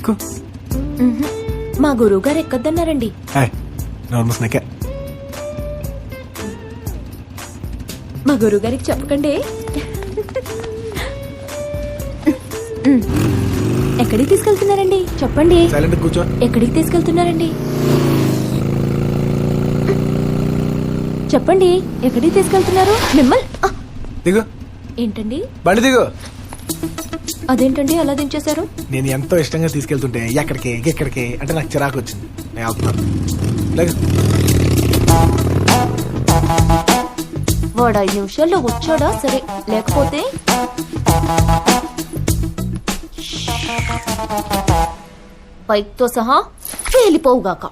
ఎక్కు. మా గురువు గారు ఎక్కొద్దన్నారండి. నార్మల్ మా గురువు గారికి చెప్పకండి. ఎక్కడికి తీసుకెళ్తున్నారండి చెప్పండి. సైలెంట్ కూర్చో. ఎక్కడికి తీసుకెళ్తున్నారండి చెప్పండి. ఎక్కడికి తీసుకెళ్తున్నారు మిమ్మల్ని? దిగు. ఏంటండి బండి దిగు. అదేంటండి అలా దించేశారు? నేను ఎంతో ఇష్టంగా తీసుకెళ్తుంటే ఎక్కడికి అంటే నాకు చిరాకు వచ్చింది. నేను వెళ్తున్నాను. లేకు. వాడు 5 నిమిషాల్లో వచ్చాడా సరే, లేకపోతే బైక్ తో సహా వెళ్ళిపోవుగాక.